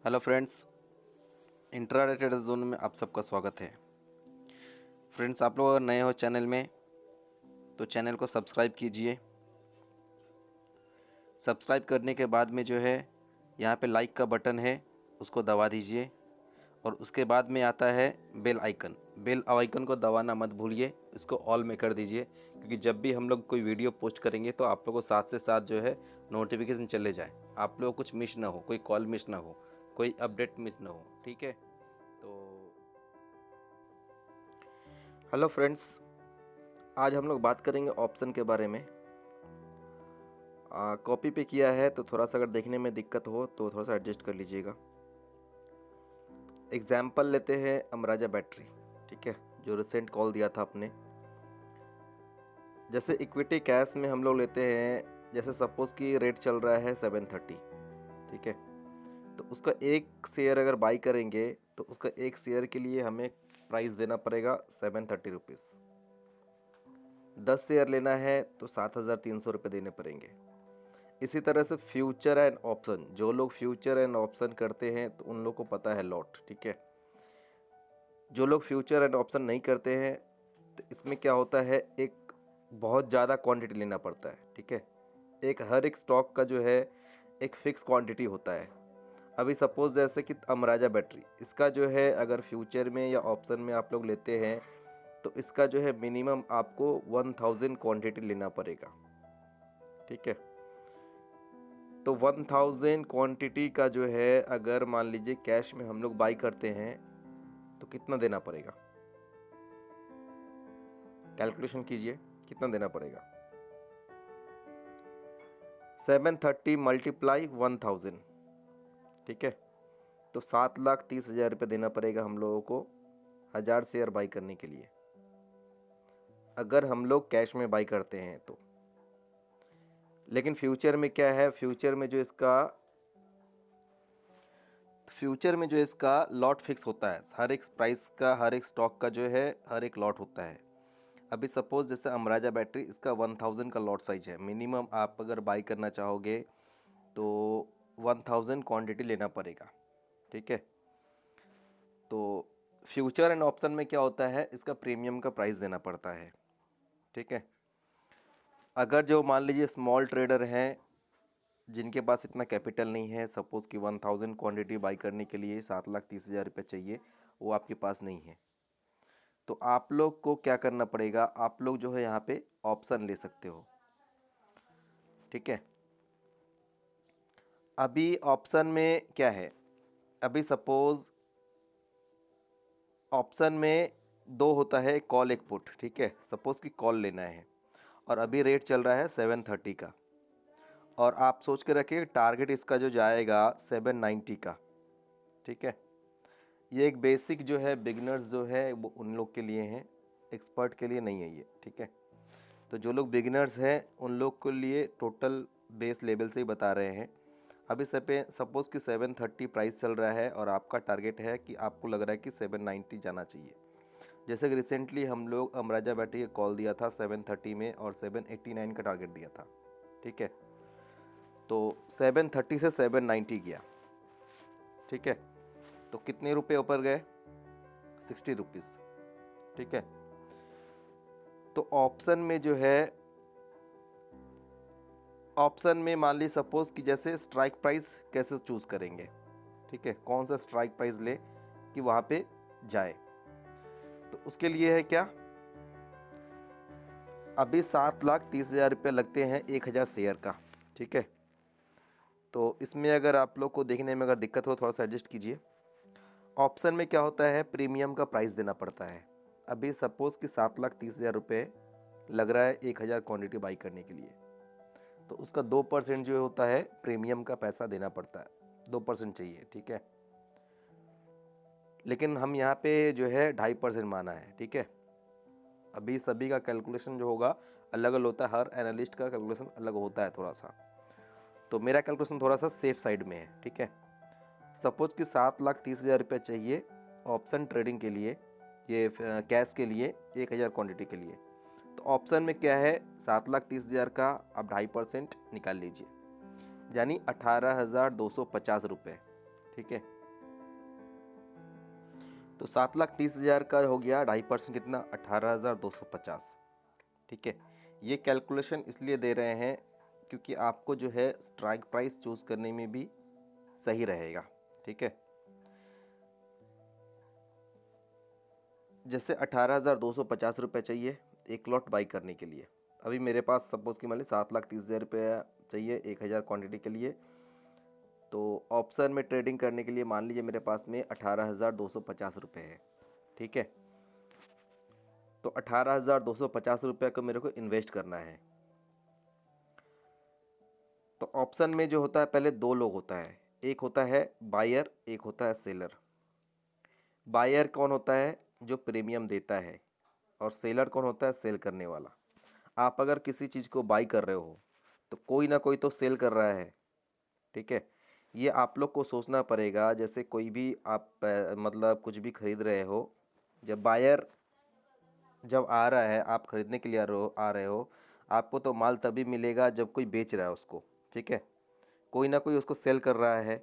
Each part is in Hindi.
Hello friends, intraday trader zone में आप सबका स्वागत है। फ्रेंड्स, आप लोग अगर नए हो चैनल में तो चैनल को सब्सक्राइब कीजिए। सब्सक्राइब करने के बाद में जो है यहाँ पे लाइक का बटन है, उसको दबा दीजिए और उसके बाद में आता है बेल आइकन। बेल आइकन को दबाना मत भूलिए, इसको ऑल में कर दीजिए, क्योंकि जब भी हम लोग कोई वीडियो पोस्ट करेंगे तो आप लोगों को साथ से साथ जो है नोटिफिकेशन चले जाए, आप लोगों को कुछ मिस ना हो, कोई कॉल मिस ना हो, कोई अपडेट मिस ना हो। ठीक है। तो हेलो फ्रेंड्स, आज हम लोग बात करेंगे ऑप्शन के बारे में। कॉपी पे किया है तो थोड़ा सा अगर देखने में दिक्कत हो तो थोड़ा सा एडजस्ट कर लीजिएगा। एग्जाम्पल लेते हैं अमराजा बैटरी। ठीक है, जो रिसेंट कॉल दिया था आपने। जैसे इक्विटी कैश में हम लोग लेते हैं, जैसे सपोज कि रेट चल रहा है 730। ठीक है, तो उसका एक शेयर अगर बाई करेंगे तो उसका एक शेयर के लिए हमें प्राइस देना पड़ेगा 730 रुपीज़। 10 शेयर लेना है तो 7,300 रुपये देने पड़ेंगे। इसी तरह से फ्यूचर एंड ऑप्शन, जो लोग फ्यूचर एंड ऑप्शन करते हैं तो उन लोग को पता है लॉट। ठीक है, जो लोग फ्यूचर एंड ऑप्शन नहीं करते हैं तो इसमें क्या होता है, एक बहुत ज़्यादा क्वांटिटी लेना पड़ता है। ठीक है, हर एक स्टॉक का जो है एक फिक्स क्वांटिटी होता है। अभी सपोज जैसे कि अमराजा बैटरी, इसका जो है अगर फ्यूचर में या ऑप्शन में आप लोग लेते हैं तो इसका जो है मिनिमम आपको 1000 क्वांटिटी लेना पड़ेगा। ठीक है, तो 1000 क्वांटिटी का जो है अगर मान लीजिए कैश में हम लोग बाई करते हैं तो कितना देना पड़ेगा, कैलकुलेशन कीजिए कितना देना पड़ेगा। 730 मल्टीप्लाई 1000। ठीक है, तो 7,30,000 रुपये देना पड़ेगा हम लोगों को 1000 शेयर बाई करने के लिए, अगर हम लोग कैश में बाई करते हैं तो। लेकिन फ्यूचर में क्या है, फ्यूचर में जो इसका लॉट फिक्स होता है, हर एक प्राइस का, हर एक स्टॉक का जो है हर एक लॉट होता है। अभी सपोज जैसे अमराजा बैटरी, इसका 1000 का लॉट साइज है। मिनिमम आप अगर बाई करना चाहोगे तो 1000 क्वांटिटी लेना पड़ेगा। ठीक है, तो फ्यूचर एंड ऑप्शन में क्या होता है, इसका प्रीमियम का प्राइस देना पड़ता है। ठीक है, अगर जो मान लीजिए स्मॉल ट्रेडर हैं जिनके पास इतना कैपिटल नहीं है, सपोज़ कि 1000 क्वांटिटी बाई करने के लिए 7,30,000 रुपये चाहिए, वो आपके पास नहीं है, तो आप लोग को क्या करना पड़ेगा, आप लोग जो है यहाँ पे ऑप्शन ले सकते हो। ठीक है, अभी ऑप्शन में क्या है, अभी सपोज़ ऑप्शन में दो होता है, कॉल एक पुट। ठीक है, सपोज़ कि कॉल लेना है और अभी रेट चल रहा है 730 का, और आप सोच के रखिए टारगेट इसका जो जाएगा 790 का। ठीक है, ये एक बेसिक जो है बिगिनर्स जो है वो उन लोग के लिए हैं, एक्सपर्ट के लिए नहीं है ये। ठीक है, तो जो लोग बिगिनर्स हैं उन लोग के लिए टोटल बेस लेवल से ही बता रहे हैं। अभी सपोज़ कि 730 प्राइस चल रहा है और आपका टारगेट है कि आपको लग रहा है कि 790 जाना चाहिए। जैसे कि रिसेंटली हम लोग अमराजा बैटरी का कॉल दिया था 730 में और 789 का टारगेट दिया था। ठीक है, तो 730 से 790 गया। ठीक है, तो कितने रुपए ऊपर गए, 60 रुपीज़। ठीक है, तो ऑप्शन में जो है, ऑप्शन में मान ली सपोज कि जैसे स्ट्राइक प्राइस कैसे चूज़ करेंगे। ठीक है, कौन सा स्ट्राइक प्राइस ले कि वहाँ पे जाए, तो उसके लिए है क्या, अभी 7,30,000 रुपये लगते हैं 1000 शेयर का। ठीक है, तो इसमें अगर आप लोग को देखने में अगर दिक्कत हो थोड़ा सा एडजस्ट कीजिए। ऑप्शन में क्या होता है, प्रीमियम का प्राइस देना पड़ता है। अभी सपोज़ कि 7,30,000 रुपये लग रहा है 1000 क्वांटिटी बाई करने के लिए, तो उसका 2% जो होता है प्रीमियम का पैसा देना पड़ता है, 2% चाहिए। ठीक है, लेकिन हम यहाँ पे जो है 2.5% माना है। ठीक है, अभी सभी का कैलकुलेशन जो होगा अलग अलग होता है, हर एनालिस्ट का कैलकुलेशन अलग होता है थोड़ा सा, तो मेरा कैलकुलेशन थोड़ा सा सेफ साइड में है। ठीक है, सपोज कि 7,30,000 रुपये चाहिए ऑप्शन ट्रेडिंग के लिए, ये कैश के लिए 1000 क्वांटिटी के लिए, तो ऑप्शन में क्या है, 7,30,000 का आप 2.5% निकाल लीजिए, यानी 18,250 रुपये। ठीक है। तो 7,30,000 का हो गया 2.5% कितना, 18,250। ठीक है। ये कैलकुलेशन इसलिए दे रहे हैं क्योंकि आपको जो है स्ट्राइक प्राइस चूज़ करने में भी सही रहेगा। ठीक है। जैसे 18,250 रुपये चाहिए एक लॉट बाई करने के लिए। अभी मेरे पास सपोज़ कि मान ली 7,30,000 रुपया चाहिए 1,000 क्वांटिटी के लिए। तो ऑप्शन में ट्रेडिंग करने के लिए मान लीजिए मेरे पास में 18,250 रुपये है। ठीक है। तो 18,250 रुपये को मेरे को इन्वेस्ट करना है। तो ऑप्शन में जो होता है पहले दो लोग होता है, एक होता है बायर, एक होता है सेलर। बायर कौन होता है, जो प्रीमियम देता है, और सेलर कौन होता है, सेल करने वाला। आप अगर किसी चीज़ को बाई कर रहे हो तो कोई ना कोई तो सेल कर रहा है। ठीक है। ये आप लोग को सोचना पड़ेगा। जैसे कोई भी आप मतलब कुछ भी खरीद रहे हो, जब बायर जब आ रहा है, आप खरीदने के लिए आ रहे हो, आपको तो माल तभी मिलेगा जब कोई बेच रहा है उसको। ठीक है। कोई ना कोई उसको सेल कर रहा है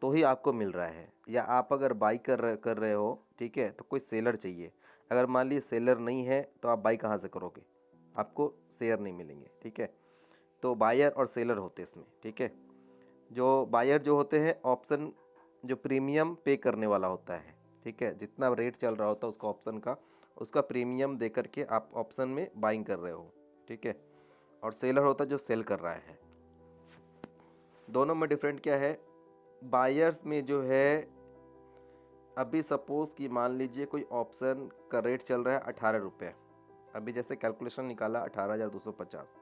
तो ही आपको मिल रहा है। या आप अगर बाई कर रहे हो, ठीक है, तो कोई सेलर चाहिए। अगर मान लीजिए सेलर नहीं है तो आप बाई कहाँ से करोगे, आपको शेयर नहीं मिलेंगे। ठीक है। तो बायर और सेलर होते हैं इसमें। ठीक है। जो बायर जो होते हैं ऑप्शन जो प्रीमियम पे करने वाला होता है। ठीक है। जितना रेट चल रहा होता है उसका ऑप्शन का, उसका प्रीमियम दे करके आप ऑप्शन में बाइंग कर रहे हो। ठीक है। और सेलर होता है जो सेल कर रहा है। दोनों में डिफरेंट क्या है, बायर्स में जो है अभी सपोज़ कि मान लीजिए कोई ऑप्शन का रेट चल रहा है 18 रुपये। अभी जैसे कैलकुलेशन निकाला 18,250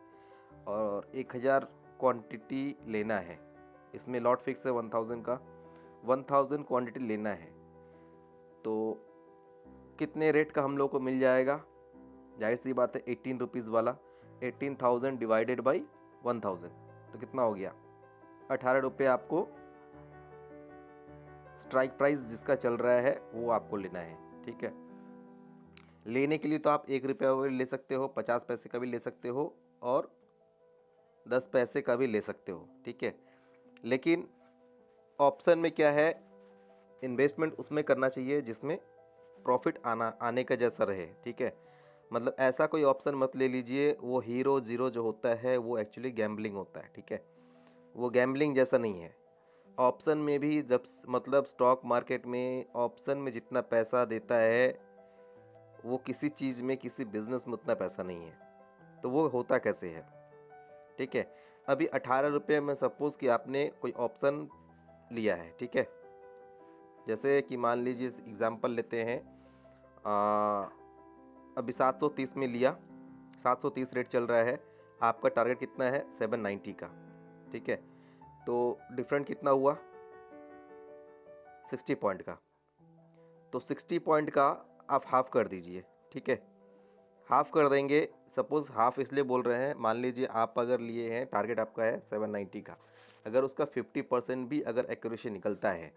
और 1,000 क्वांटिटी लेना है। इसमें लॉट फिक्स है 1,000 का, 1,000 क्वांटिटी लेना है। तो कितने रेट का हम लोग को मिल जाएगा, जाहिर सी बात है 18 रुपीज़ वाला। 18,000 डिवाइडेड बाई 1,000 तो कितना हो गया, 18 रुपये आपको स्ट्राइक प्राइस जिसका चल रहा है वो आपको लेना है। ठीक है। लेने के लिए तो आप 1 रुपया भी ले सकते हो, 50 पैसे का भी ले सकते हो, और 10 पैसे का भी ले सकते हो। ठीक है। लेकिन ऑप्शन में क्या है, इन्वेस्टमेंट उसमें करना चाहिए जिसमें प्रॉफिट आने का जैसा रहे। ठीक है। मतलब ऐसा कोई ऑप्शन मत ले लीजिए, वो हीरो ज़ीरो जो होता है वो एक्चुअली गैम्बलिंग होता है। ठीक है। वो गैम्बलिंग जैसा नहीं है। ऑप्शन में भी जब मतलब स्टॉक मार्केट में ऑप्शन में जितना पैसा देता है वो किसी चीज़ में, किसी बिजनेस में उतना पैसा नहीं है। तो वो होता कैसे है। ठीक है। अभी 18 रुपये में सपोज़ कि आपने कोई ऑप्शन लिया है। ठीक है। जैसे कि मान लीजिए एग्जांपल लेते हैं, अभी 730 में लिया, 730 रेट चल रहा है, आपका टारगेट कितना है 790 का। ठीक है। तो डिफरेंट कितना हुआ, 60 पॉइंट का। तो 60 पॉइंट का आप हाफ कर दीजिए। ठीक है। हाफ कर देंगे, सपोज़ हाफ इसलिए बोल रहे हैं, मान लीजिए आप अगर लिए हैं, टारगेट आपका है 790 का, अगर उसका 50% भी अगर एक्यूरेसी निकलता है,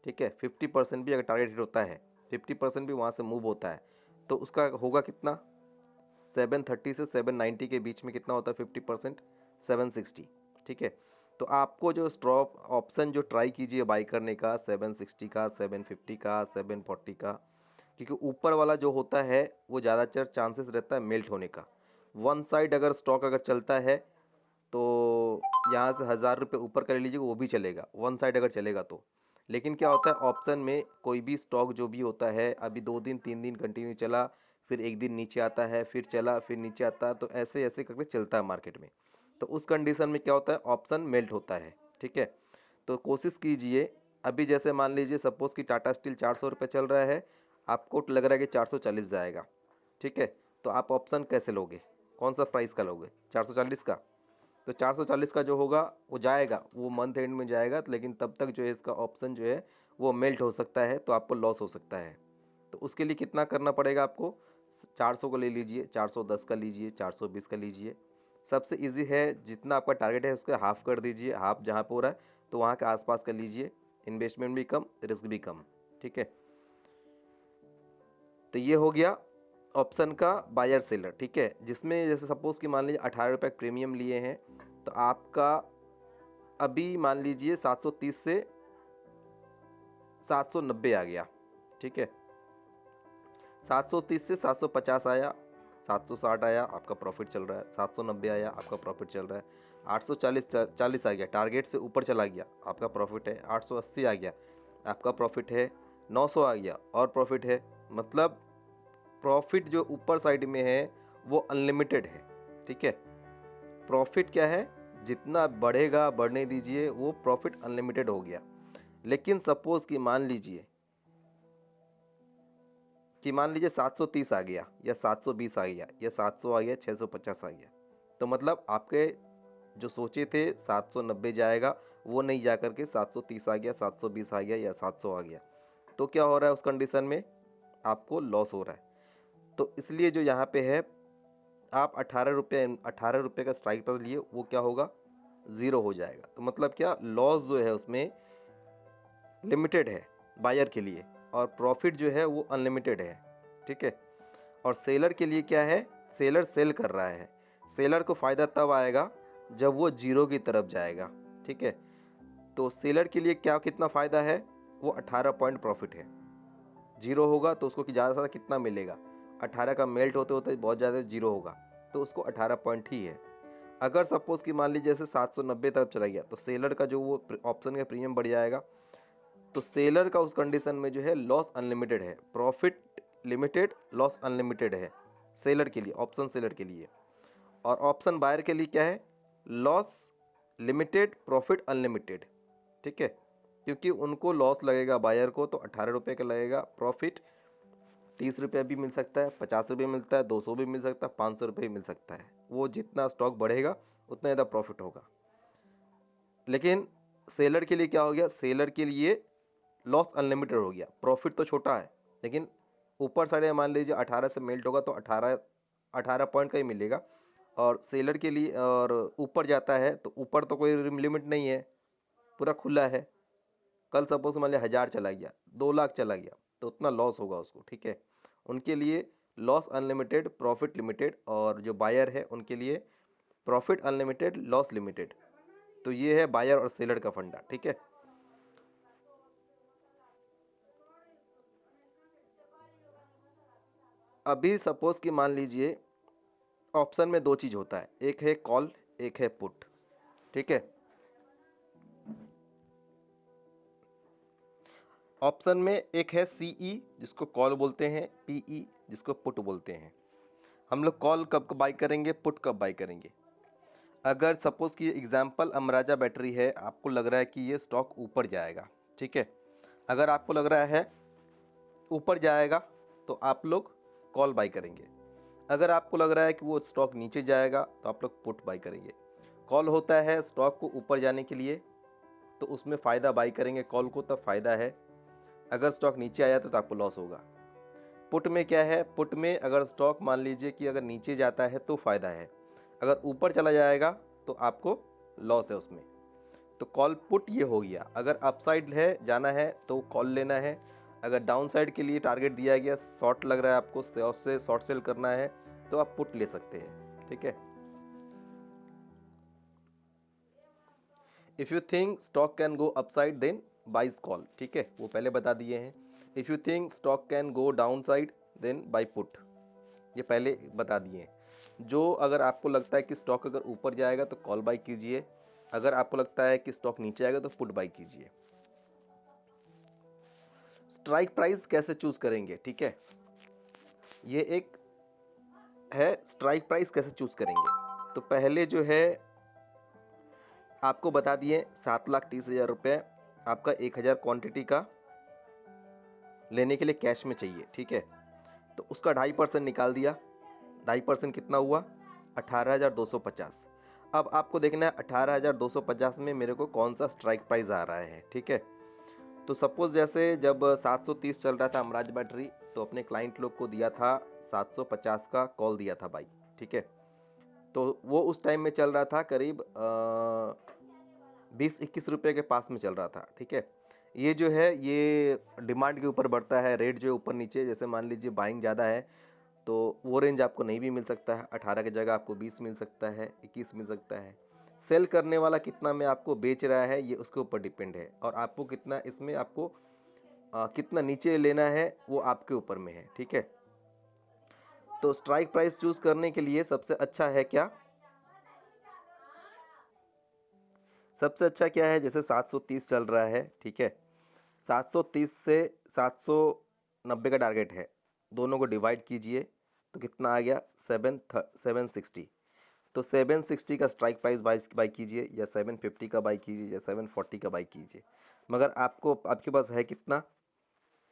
ठीक है, 50% भी अगर टारगेट हिट होता है, 50% भी वहाँ से मूव होता है, तो उसका होगा कितना, 730 से 790 के बीच में कितना होता है 50%, 760। ठीक है। तो आपको जो स्टॉप ऑप्शन जो ट्राई कीजिए बाई करने का, 760 का, 750 का, 740 का, क्योंकि ऊपर वाला जो होता है वो ज़्यादातर चांसेस रहता है मेल्ट होने का। वन साइड अगर स्टॉक अगर चलता है तो यहाँ से 1,000 रुपये ऊपर कर लीजिएगा, वो भी चलेगा वन साइड अगर चलेगा तो। लेकिन क्या होता है ऑप्शन में, कोई भी स्टॉक जो भी होता है, अभी 2 दिन 3 दिन कंटिन्यू चला, फिर एक दिन नीचे आता है, फिर चला, फिर नीचे आता है, तो ऐसे ऐसे करके चलता है मार्केट में। तो उस कंडीशन में क्या होता है, ऑप्शन मेल्ट होता है। ठीक है। तो कोशिश कीजिए, अभी जैसे मान लीजिए सपोज़ कि टाटा स्टील 400 रुपये चल रहा है, आपको लग रहा है कि 440 जाएगा। ठीक है। तो आप ऑप्शन कैसे लोगे, कौन सा प्राइस का लोगे, 440 का। तो 440 का जो होगा वो जाएगा, वो मंथ एंड में जाएगा, तो लेकिन तब तक जो है इसका ऑप्शन जो है वो मेल्ट हो सकता है, तो आपको लॉस हो सकता है। तो उसके लिए कितना करना पड़ेगा आपको, 400 को ले लीजिए, 410 का लीजिए, 420 का लीजिए। सबसे इजी है, जितना आपका टारगेट है उसको हाफ कर दीजिए, हाफ जहाँ पे हो रहा है तो वहाँ के आसपास का लीजिए, इन्वेस्टमेंट भी कम, रिस्क भी कम। ठीक है। तो ये हो गया ऑप्शन का बायर सेलर। ठीक है। जिसमें जैसे सपोज़ कि मान लीजिए 18 रुपये प्रीमियम लिए हैं, तो आपका अभी मान लीजिए 730 से 790 आ गया, ठीक है। 730 से 750 आया, 760 आया, आपका प्रॉफिट चल रहा है। 790 आया, आपका प्रॉफिट चल रहा है। 840 आ गया, टारगेट से ऊपर चला गया, आपका प्रॉफिट है। 880 आ गया, आपका प्रॉफिट है। 900 आ गया और प्रॉफिट है। मतलब प्रॉफिट जो ऊपर साइड में है वो अनलिमिटेड है, ठीक है। प्रॉफिट क्या है, जितना बढ़ेगा बढ़ने दीजिए, वो प्रॉफिट अनलिमिटेड हो गया। लेकिन सपोज कि मान लीजिए 730 आ गया या 720 आ गया या 700 आ गया, 650 आ गया, तो मतलब आपके जो सोचे थे 790 जाएगा वो नहीं जा करके 730 आ गया, 720 आ गया या 700 आ गया। तो क्या हो रहा है उस कंडीशन में, आपको लॉस हो रहा है। तो इसलिए जो यहाँ पे है, आप 18 रुपये का स्ट्राइक प्राइस लिए, वो क्या होगा, ज़ीरो हो जाएगा। तो मतलब क्या, लॉस जो है उसमें लिमिटेड है बायर के लिए, और प्रॉफिट जो है वो अनलिमिटेड है, ठीक है। और सेलर के लिए क्या है, सेलर सेल कर रहा है। सेलर को फ़ायदा तब आएगा जब वो जीरो की तरफ जाएगा, ठीक है। तो सेलर के लिए क्या, कितना फ़ायदा है, वो 18 पॉइंट प्रॉफिट है। जीरो होगा तो उसको ज़्यादा से ज़्यादा कितना मिलेगा, 18 का मेल्ट होते होते बहुत ज़्यादा जीरो होगा, तो उसको 18 पॉइंट ही है। अगर सपोज़ कि मान लीजिए जैसे 790 तरफ चला गया, तो सेलर का जो वो ऑप्शन का प्रीमियम बढ़ जाएगा। तो सेलर का उस कंडीशन में जो है लॉस अनलिमिटेड है, प्रॉफिट लिमिटेड, लॉस अनलिमिटेड है सेलर के लिए, ऑप्शन सेलर के लिए। और ऑप्शन बायर के लिए क्या है, लॉस लिमिटेड, प्रॉफिट अनलिमिटेड, ठीक है। क्योंकि उनको लॉस लगेगा बायर को, तो 18 रुपये का लगेगा। प्रॉफिट 30 रुपये भी मिल सकता है, 50 रुपये मिलता है, 200 भी मिल सकता है, 500 रुपये भी मिल सकता है। वो जितना स्टॉक बढ़ेगा उतना ज़्यादा प्रॉफिट होगा। लेकिन सेलर के लिए क्या हो गया, सेलर के लिए लॉस अनलिमिटेड हो गया। प्रॉफिट तो छोटा है, लेकिन ऊपर साइड मान लीजिए 18 से मेल्ट होगा तो 18 पॉइंट का ही मिलेगा। और सेलर के लिए, और ऊपर जाता है तो ऊपर तो कोई लिमिट नहीं है, पूरा खुला है। कल सपोज मान लिया 1000 चला गया, 2 लाख चला गया, तो उतना लॉस होगा उसको, ठीक है। उनके लिए लॉस अनलिमिटेड, प्रॉफिट लिमिटेड, और जो बायर है उनके लिए प्रॉफिट अनलिमिटेड, लॉस लिमिटेड। तो ये है बायर और सेलर का फंडा, ठीक है। अभी सपोज कि मान लीजिए ऑप्शन में दो चीज़ होता है, एक है कॉल, एक है पुट, ठीक है। ऑप्शन में एक है सीई जिसको कॉल बोलते हैं, पीई जिसको पुट बोलते हैं। हम लोग कॉल कब बाई करेंगे, पुट कब बाई करेंगे। अगर सपोज़ कि एग्जांपल अमराजा बैटरी है, आपको लग रहा है कि ये स्टॉक ऊपर जाएगा, ठीक है। अगर आपको लग रहा है ऊपर जाएगा तो आप लोग कॉल बाई करेंगे। अगर आपको लग रहा है कि वो स्टॉक नीचे जाएगा तो आप लोग पुट बाई करेंगे। कॉल होता है स्टॉक को ऊपर जाने के लिए, तो उसमें फ़ायदा बाई करेंगे कॉल को, तब फ़ायदा है। अगर स्टॉक नीचे आया तो आपको लॉस होगा। पुट में क्या है, पुट में अगर स्टॉक मान लीजिए कि अगर नीचे जाता है तो फ़ायदा है, अगर ऊपर चला जाएगा तो आपको लॉस है उसमें। तो कॉल पुट ये हो गया। अगर अपसाइड है जाना है तो कॉल लेना है, अगर डाउन साइड के लिए टारगेट दिया गया, शॉर्ट लग रहा है आपको, से शॉर्ट सेल करना है, तो आप पुट ले सकते हैं, ठीक है। If you think stock can go upside then buys call, ठीक है, वो पहले बता दिए हैं। If you think stock can go downside then buy put, ये पहले बता दिए हैं। जो अगर आपको लगता है कि स्टॉक अगर ऊपर जाएगा तो कॉल बाई कीजिए, अगर आपको लगता है कि स्टॉक नीचे आएगा तो पुट बाई कीजिए। स्ट्राइक प्राइस कैसे चूज़ करेंगे, ठीक है, ये एक है स्ट्राइक प्राइस कैसे चूज़ करेंगे। तो पहले जो है आपको बता दिए 7,30,000 रुपये आपका 1,000 क्वांटिटी का लेने के लिए कैश में चाहिए, ठीक है। तो उसका 2.5% निकाल दिया, 2.5% कितना हुआ, 18,250। अब आपको देखना है 18,250 में मेरे को कौन सा स्ट्राइक प्राइस आ रहा है, ठीक है। तो सपोज़ जैसे जब 730 चल रहा था अमराज बैटरी, तो अपने क्लाइंट लोग को दिया था 750 का कॉल दिया था बाई, ठीक है। तो वो उस टाइम में चल रहा था करीब 20-21 रुपये के पास में चल रहा था, ठीक है। ये जो है ये डिमांड के ऊपर बढ़ता है, रेट जो है ऊपर नीचे, जैसे मान लीजिए बाइंग ज़्यादा है तो वो रेंज आपको नहीं भी मिल सकता है, 18 की जगह आपको 20 मिल सकता है, 21 मिल सकता है। सेल करने वाला कितना में आपको बेच रहा है ये उसके ऊपर डिपेंड है, और आपको कितना इसमें आपको कितना नीचे लेना है वो आपके ऊपर में है, ठीक है। तो स्ट्राइक प्राइस चूज़ करने के लिए सबसे अच्छा है क्या, सबसे अच्छा क्या है, जैसे 730 चल रहा है, ठीक है, 730 से 790 का टारगेट है, दोनों को डिवाइड कीजिए तो कितना आ गया 760। तो 760 का स्ट्राइक प्राइस बाई कीजिए, या 750 का बाई कीजिए, या 740 का बाई कीजिए, मगर आपको आपके पास है कितना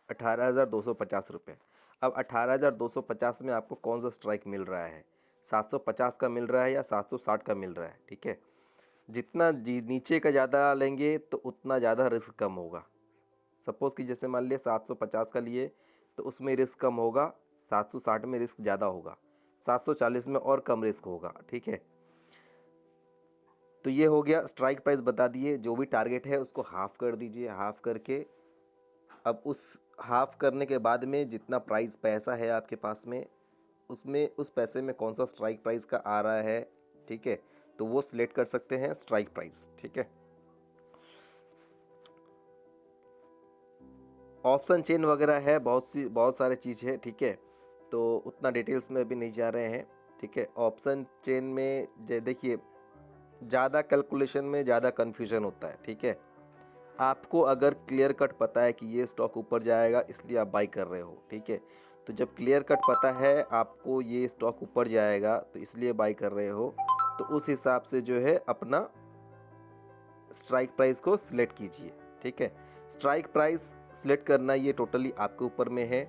18,250 रुपये। अब 18,250 में आपको कौन सा स्ट्राइक मिल रहा है, 750 का मिल रहा है या 760 का मिल रहा है, ठीक है। जितना नीचे का ज़्यादा लेंगे तो उतना ज़्यादा रिस्क कम होगा। सपोज़ कि जैसे मान लिया 750 का लिए तो उसमें रिस्क कम होगा, 760 में रिस्क ज़्यादा होगा, 740 में और कम रिस्क होगा, ठीक है। तो ये हो गया स्ट्राइक प्राइस बता दिए, जो भी टारगेट है उसको हाफ़ कर दीजिए, हाफ़ करके अब उस हाफ़ करने के बाद में जितना प्राइस पैसा है आपके पास में, उसमें उस पैसे में कौन सा स्ट्राइक प्राइस का आ रहा है, ठीक है, तो वो सिलेक्ट कर सकते हैं स्ट्राइक प्राइस, ठीक है। ऑप्शन चेन वगैरह है, बहुत सारे चीज़ है, ठीक है, तो उतना डिटेल्स में अभी नहीं जा रहे हैं, ठीक है। ऑप्शन चेन में देखिए ज़्यादा कैलकुलेशन में ज़्यादा कन्फ्यूजन होता है, ठीक है। आपको अगर क्लियर कट पता है कि ये स्टॉक ऊपर जाएगा इसलिए आप बाई कर रहे हो, ठीक है, तो जब क्लियर कट पता है आपको ये स्टॉक ऊपर जाएगा तो इसलिए बाई कर रहे हो, तो उस हिसाब से जो है अपना स्ट्राइक प्राइस को सिलेक्ट कीजिए, ठीक है। स्ट्राइक प्राइस सिलेक्ट करना ये टोटली आपके ऊपर में है।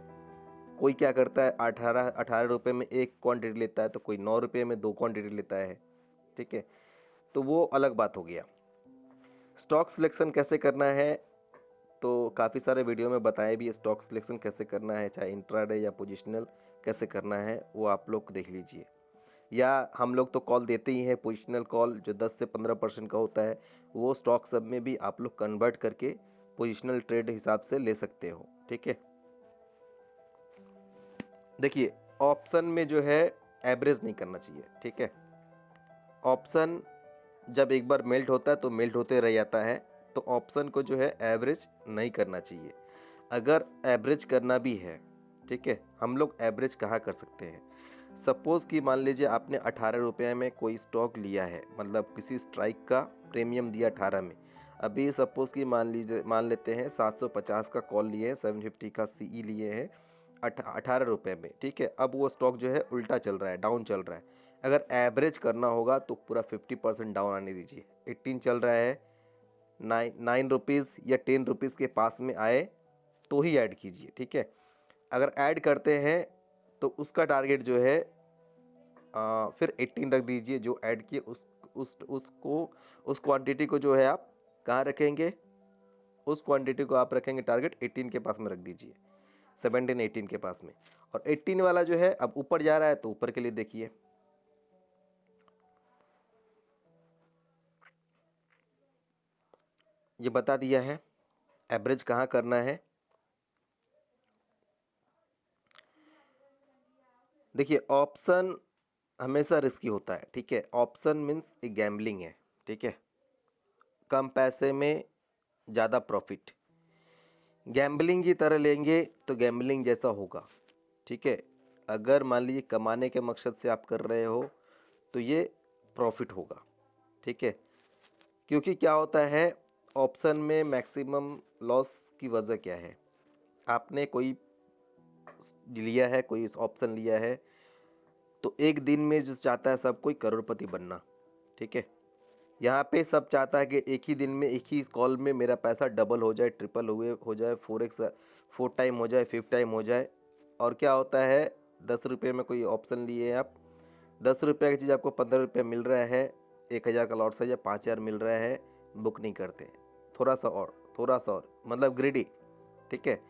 कोई क्या करता है 18 रुपये में एक क्वांटिटी लेता है, तो कोई 9 रुपये में 2 क्वांटिटी लेता है, ठीक है, तो वो अलग बात हो गया। स्टॉक सिलेक्शन कैसे करना है, तो काफ़ी सारे वीडियो में बताया भी, स्टॉक सिलेक्शन कैसे करना है, चाहे इंट्राडे या पोजिशनल कैसे करना है वो आप लोग देख लीजिए। या हम लोग तो कॉल देते ही हैं, पोजिशनल कॉल जो 10 से 15% का होता है, वो स्टॉक सब में भी आप लोग कन्वर्ट करके पोजिशनल ट्रेड हिसाब से ले सकते हो, ठीक है। देखिए ऑप्शन में जो है एवरेज नहीं करना चाहिए, ठीक है। ऑप्शन जब एक बार मेल्ट होता है तो मेल्ट होते रह जाता है, तो ऑप्शन को जो है एवरेज नहीं करना चाहिए। अगर एवरेज करना भी है, ठीक है, हम लोग एवरेज कहाँ कर सकते हैं। सपोज़ कि मान लीजिए आपने 18 रुपये में कोई स्टॉक लिया है, मतलब किसी स्ट्राइक का प्रीमियम दिया 18 में। अभी सपोज़ कि मान लेते हैं 750 का कॉल लिए हैं, 750 का सीई लिए हैं 18 रुपये में, ठीक है। अब वो स्टॉक जो है उल्टा चल रहा है, डाउन चल रहा है। अगर एवरेज करना होगा तो पूरा 50% डाउन आने दीजिए। 18 चल रहा है, 9 रुपीज़ या 10 रुपीज़ के पास में आए तो ही ऐड कीजिए, ठीक है। अगर ऐड करते हैं तो उसका टारगेट जो है फिर 18 रख दीजिए, जो ऐड किए उस क्वांटिटी को जो है आप कहाँ रखेंगे, उस क्वांटिटी को आप रखेंगे टारगेट 18 के पास में रख दीजिए, 17 18 के पास में। और 18 वाला जो है अब ऊपर जा रहा है तो ऊपर के लिए देखिए, ये बता दिया है एवरेज कहाँ करना है। देखिए ऑप्शन हमेशा रिस्की होता है, ठीक है। ऑप्शन मीन्स एक गैम्बलिंग है, ठीक है, कम पैसे में ज़्यादा प्रॉफिट। गैम्बलिंग की तरह लेंगे तो गैम्बलिंग जैसा होगा, ठीक है। अगर मान लीजिए कमाने के मकसद से आप कर रहे हो तो ये प्रॉफिट होगा, ठीक है। क्योंकि क्या होता है ऑप्शन में मैक्सिमम लॉस की वजह क्या है, आपने कोई लिया है, कोई ऑप्शन लिया है, तो एक दिन में जो चाहता है सब कोई करोड़पति बनना, ठीक है। यहाँ पे सब चाहता है कि एक ही दिन में एक ही कॉल में मेरा पैसा डबल हो जाए, ट्रिपल हो जाए, 4x 4 टाइम हो जाए, 5 टाइम हो जाए। और क्या होता है 10 रुपये में कोई ऑप्शन लिए आप, 10 रुपये की चीज़ आपको 15 रुपये मिल रहा है, 1,000 का लॉट साइज या 5,000 मिल रहा है, बुक नहीं करते, थोड़ा सा और थोड़ा सा और, मतलब ग्रेडी, ठीक है।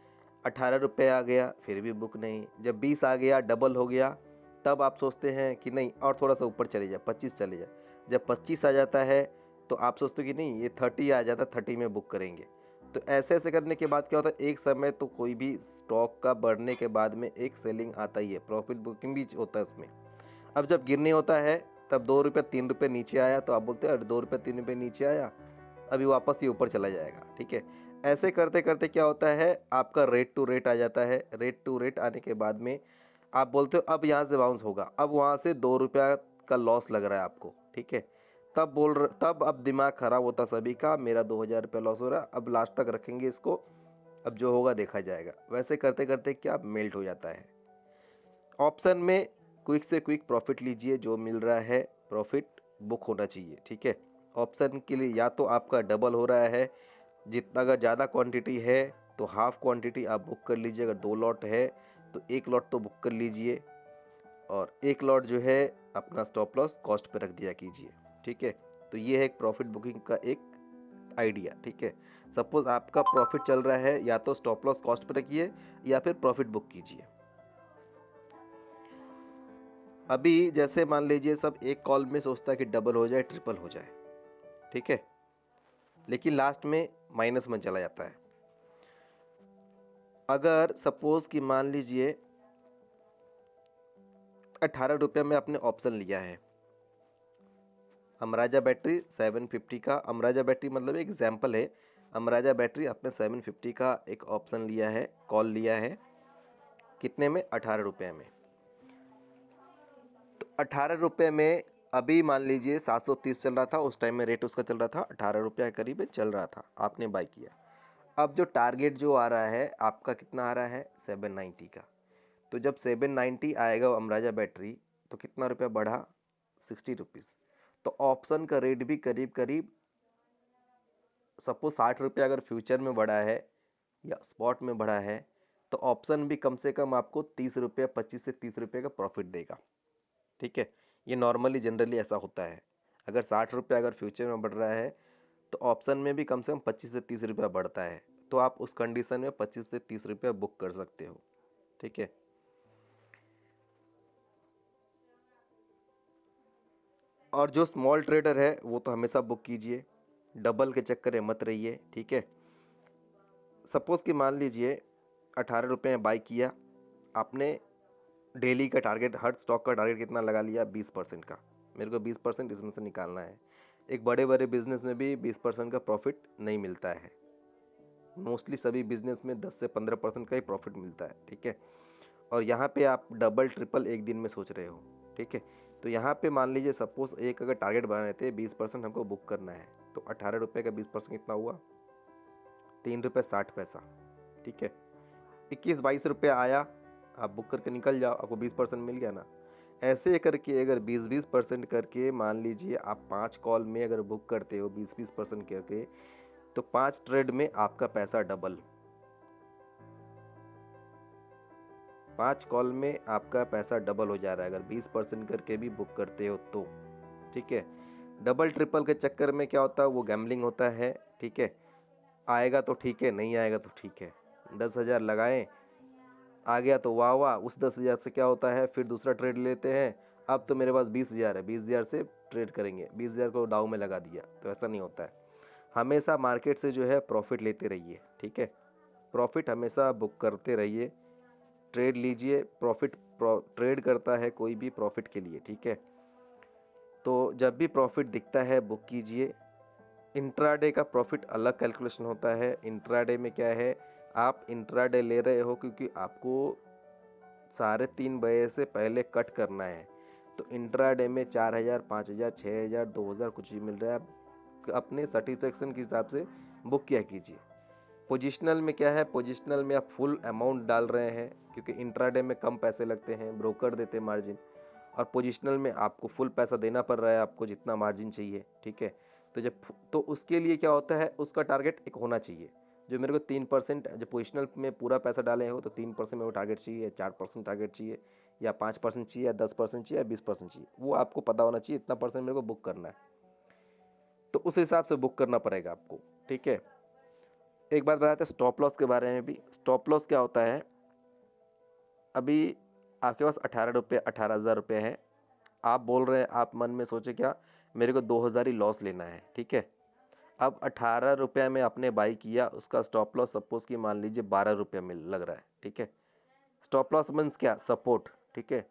18 रुपये आ गया फिर भी बुक नहीं, जब 20 आ गया डबल हो गया तब आप सोचते हैं कि नहीं और थोड़ा सा ऊपर चले जाए, 25 चले जाए। जब 25 आ जाता है तो आप सोचते हो कि नहीं ये 30 आ जाता, 30 में बुक करेंगे। तो ऐसे ऐसे करने के बाद क्या होता है, एक समय तो कोई भी स्टॉक का बढ़ने के बाद में एक सेलिंग आता ही है, प्रॉफिट बुकिंग भी होता है उसमें। अब जब गिरने होता है तब 2 रुपये 3 रुपये नीचे आया तो आप बोलते हो अरे 2 रुपये 3 रुपये नीचे आया, अभी वापस ये ऊपर चला जाएगा। ठीक है, ऐसे करते करते क्या होता है, आपका रेट टू रेट आ जाता है। रेट टू रेट आने के बाद में आप बोलते हो अब यहाँ से बाउंस होगा, अब वहाँ से 2 रुपया का लॉस लग रहा है आपको। ठीक है, तब अब दिमाग ख़राब होता सभी का, मेरा 2000 रुपया लॉस हो रहा है, अब लास्ट तक रखेंगे इसको, अब जो होगा देखा जाएगा। वैसे करते करते क्या मेल्ट हो जाता है। ऑप्शन में क्विक से क्विक प्रॉफिट लीजिए, जो मिल रहा है प्रॉफिट बुक होना चाहिए। ठीक है, ऑप्शन के लिए या तो आपका डबल हो रहा है, जितना अगर ज़्यादा क्वांटिटी है तो हाफ क्वांटिटी आप बुक कर लीजिए, अगर 2 लॉट है तो 1 लॉट तो बुक कर लीजिए, और 1 लॉट जो है अपना स्टॉप लॉस कॉस्ट पे रख दिया कीजिए। ठीक है, तो ये है एक प्रॉफिट बुकिंग का एक आइडिया। ठीक है, सपोज आपका प्रॉफिट चल रहा है, या तो स्टॉप लॉस कॉस्ट पे रखिए या फिर प्रॉफिट बुक कीजिए। अभी जैसे मान लीजिए सब एक कॉल में सोचता है कि डबल हो जाए ट्रिपल हो जाए, ठीक है, लेकिन लास्ट में माइनस में चला जाता है। अगर सपोज कि मान लीजिए 18 रुपये में आपने ऑप्शन लिया है, अमराजा बैटरी 750 का, अमराजा बैटरी मतलब एक एग्जाम्पल है, अमराजा बैटरी आपने 750 का एक ऑप्शन लिया है, कॉल लिया है, कितने में, 18 रुपये में। तो 18 रुपये में अभी मान लीजिए 730 चल रहा था, उस टाइम में रेट उसका चल रहा था 18 रुपये के करीब चल रहा था, आपने बाई किया। अब जो टारगेट जो आ रहा है आपका कितना आ रहा है, 790 का। तो जब 790 आएगा अमराजा बैटरी तो कितना रुपया बढ़ा, 60 रुपीज़। तो ऑप्शन का रेट भी करीब करीब सपोज 60 रुपया अगर फ्यूचर में बढ़ा है या स्पॉट में बढ़ा है, तो ऑप्शन भी कम से कम आपको 30 रुपया, 25 से 30 रुपये का प्रॉफिट देगा। ठीक है, ये नॉर्मली जनरली ऐसा होता है। अगर 60 रुपया अगर फ्यूचर में बढ़ रहा है तो ऑप्शन में भी कम से कम 25 से 30 रुपया बढ़ता है, तो आप उस कंडीशन में 25 से 30 रुपया बुक कर सकते हो। ठीक है, और जो स्मॉल ट्रेडर है वो तो हमेशा बुक कीजिए, डबल के चक्कर में मत रहिए। ठीक है, सपोज़ कि मान लीजिए 18 रुपये में बाई किया आपने, डेली का टारगेट, हर स्टॉक का टारगेट कितना लगा लिया, 20% का, मेरे को 20% इसमें से निकालना है। एक बड़े बड़े बिजनेस में भी 20% का प्रॉफिट नहीं मिलता है, मोस्टली सभी बिजनेस में 10 से 15% का ही प्रॉफिट मिलता है। ठीक है, और यहाँ पे आप डबल ट्रिपल एक दिन में सोच रहे हो। ठीक है, तो यहाँ पे मान लीजिए सपोज एक अगर टारगेट बना रहे थे 20% हमको बुक करना है, तो 18 रुपये का 20% कितना हुआ, 3 रुपये 60 पैसा। ठीक है, 21-22 रुपये आया, आप बुक करके निकल जाओ, आपको 20% मिल गया ना। ऐसे करके अगर 20-20% करके मान लीजिए आप 5 कॉल में अगर बुक करते हो 20-20% करके, तो 5 ट्रेड में आपका पैसा डबल, 5 कॉल में आपका पैसा डबल हो जा रहा है अगर 20% करके भी बुक करते हो तो। ठीक है, डबल ट्रिपल के चक्कर में क्या होता है, वो गैम्बलिंग होता है। ठीक है, आएगा तो ठीक है, नहीं आएगा तो ठीक है। 10,000 लगाएं, आ गया तो वाह वाह, उस 10,000 से क्या होता है, फिर दूसरा ट्रेड लेते हैं, अब तो मेरे पास 20,000 है, 20,000 से ट्रेड करेंगे, 20,000 को डाउ में लगा दिया, तो ऐसा नहीं होता है। हमेशा मार्केट से जो है प्रॉफिट लेते रहिए। ठीक है, प्रॉफिट हमेशा बुक करते रहिए, ट्रेड लीजिए, प्रॉफिट ट्रेड करता है कोई भी प्रॉफिट के लिए। ठीक है, तो जब भी प्रॉफिट दिखता है बुक कीजिए। इंट्राडे का प्रॉफिट अलग कैलकुलेशन होता है। इंट्राडे में क्या है, आप इंट्राडे ले रहे हो क्योंकि आपको 3:30 बजे से पहले कट करना है, तो इंट्राडे में 4,000, 5,000, 6,000, 2,000 कुछ भी मिल रहा है, आप अपने सेटिस्फेक्शन के हिसाब से बुक किया कीजिए। पोजिशनल में क्या है, पोजिशनल में आप फुल अमाउंट डाल रहे हैं क्योंकि इंट्राडे में कम पैसे लगते हैं, ब्रोकर देते हैं मार्जिन, और पोजिशनल में आपको फुल पैसा देना पड़ रहा है, आपको जितना मार्जिन चाहिए। ठीक है, तो उसके लिए क्या होता है, उसका टारगेट एक होना चाहिए, जो मेरे को 3%, जो पोजिशनल में पूरा पैसा डाले हो तो 3% में वो टारगेट चाहिए, 4% टारगेट चाहिए, या 5% चाहिए, या 10% चाहिए, या 20% चाहिए, वो आपको पता होना चाहिए इतना परसेंट मेरे को बुक करना है, तो उस हिसाब से बुक करना पड़ेगा आपको। ठीक है, एक बात बताते हैं स्टॉप लॉस के बारे में भी। स्टॉप लॉस क्या होता है, अभी आपके पास 18 रुपये, 18,000 रुपये है, आप बोल रहे हैं, आप मन में सोचे क्या, मेरे को 2,000 ही लॉस लेना है। ठीक है, अब 18 रुपये में आपने बाई किया, उसका स्टॉप लॉस सपोज कि मान लीजिए 12 रुपये में लग रहा है। ठीक है, स्टॉप लॉस मीन्स क्या, सपोर्ट। ठीक है,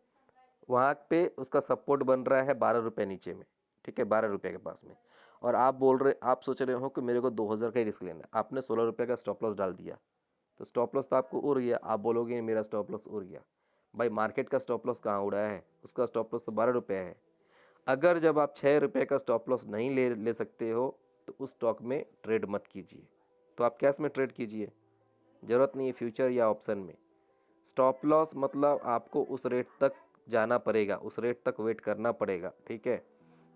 वहाँ पे उसका सपोर्ट बन रहा है 12 रुपये नीचे में, ठीक है, 12 रुपये के पास में। और आप सोच रहे हो कि मेरे को 2000 का ही रिस्क लेना है, आपने 16 रुपये का स्टॉप लॉस डाल दिया, तो स्टॉप लॉस तो आपको उड़ गया। आप बोलोगे मेरा स्टॉप लॉस उड़ गया, भाई मार्केट का स्टॉप लॉस कहाँ उड़ा है, उसका स्टॉप लॉस तो 12 रुपये है। अगर जब आप 6 रुपये का स्टॉप लॉस नहीं ले सकते हो तो उस स्टॉक में ट्रेड मत कीजिए, तो आप कैश में ट्रेड कीजिए, ज़रूरत नहीं है फ्यूचर या ऑप्शन में। स्टॉप लॉस मतलब आपको उस रेट तक जाना पड़ेगा, उस रेट तक वेट करना पड़ेगा, ठीक है,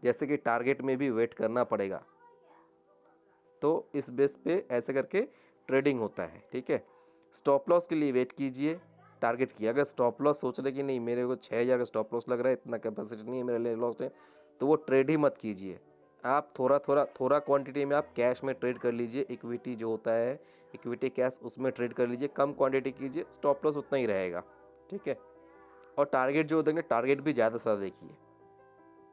जैसे कि टारगेट में भी वेट करना पड़ेगा। तो इस बेस पे ऐसे करके ट्रेडिंग होता है, ठीक है। स्टॉप लॉस के लिए वेट कीजिए, टारगेट किया। अगर स्टॉप लॉस सोच रहे कि नहीं मेरे को 6000 का स्टॉप लॉस लग रहा है, इतना कैपेसिटी नहीं है मेरे लिए लॉस है, तो वो ट्रेड ही मत कीजिए। आप थोड़ा क्वांटिटी में आप कैश में ट्रेड कर लीजिए, इक्विटी जो होता है इक्विटी कैश उसमें ट्रेड कर लीजिए, कम क्वांटिटी कीजिए, स्टॉप लॉस उतना ही रहेगा, ठीक है। और टारगेट जो देंगे टारगेट भी ज़्यादा से ज़्यादा देखिए।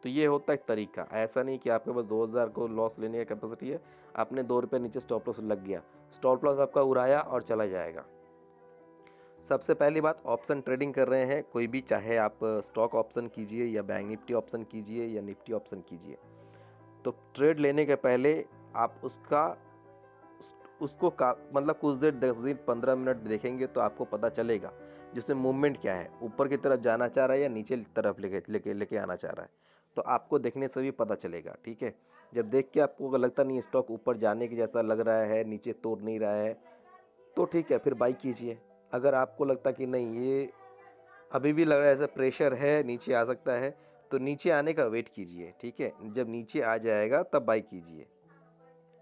तो ये होता है एक तरीका, ऐसा नहीं कि आपके पास 2000 को लॉस लेने का कैपेसिटी है, आपने 2 रुपये नीचे स्टॉप लॉस लग गया, स्टॉप लॉस आपका उड़ाया और चला जाएगा। सबसे पहली बात, ऑप्शन ट्रेडिंग कर रहे हैं कोई भी, चाहे आप स्टॉक ऑप्शन कीजिए या बैंक निफ्टी ऑप्शन कीजिए या निफ्टी ऑप्शन कीजिए, तो ट्रेड लेने के पहले आप उसको मतलब कुछ देर 10 दिन 15 मिनट देखेंगे तो आपको पता चलेगा जिसमें मूवमेंट क्या है, ऊपर की तरफ जाना चाह रहा है या नीचे तरफ लेके आना चाह रहा है, तो आपको देखने से भी पता चलेगा, ठीक है। जब देख के आपको अगर लगता नहीं स्टॉक ऊपर जाने के जैसा लग रहा है, नीचे तोड़ नहीं रहा है, तो ठीक है फिर बाई कीजिए। अगर आपको लगता कि नहीं ये अभी भी लग रहा है ऐसा प्रेशर है नीचे आ सकता है, तो नीचे आने का वेट कीजिए, ठीक है, जब नीचे आ जाएगा तब बाई कीजिए,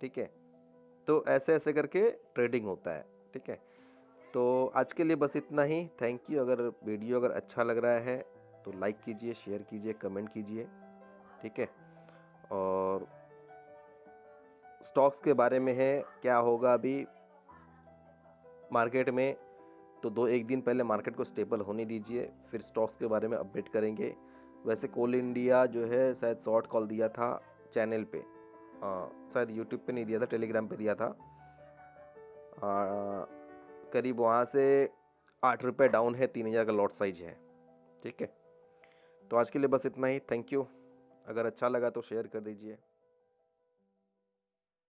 ठीक है। तो ऐसे ऐसे करके ट्रेडिंग होता है, ठीक है। तो आज के लिए बस इतना ही, थैंक यू। अगर वीडियो अगर अच्छा लग रहा है तो लाइक कीजिए, शेयर कीजिए, कमेंट कीजिए, ठीक है। और स्टॉक्स के बारे में है क्या होगा अभी मार्केट में, तो 1 दिन पहले मार्केट को स्टेबल होने दीजिए, फिर स्टॉक्स के बारे में अपडेट करेंगे। वैसे कोल इंडिया जो है शायद शॉर्ट कॉल दिया था चैनल पे, शायद यूट्यूब पे नहीं दिया था, टेलीग्राम पे दिया था। करीब वहाँ से 8 रुपये डाउन है, 3000 का लॉट साइज है, ठीक है। तो आज के लिए बस इतना ही, थैंक यू। अगर अच्छा लगा तो शेयर कर दीजिए।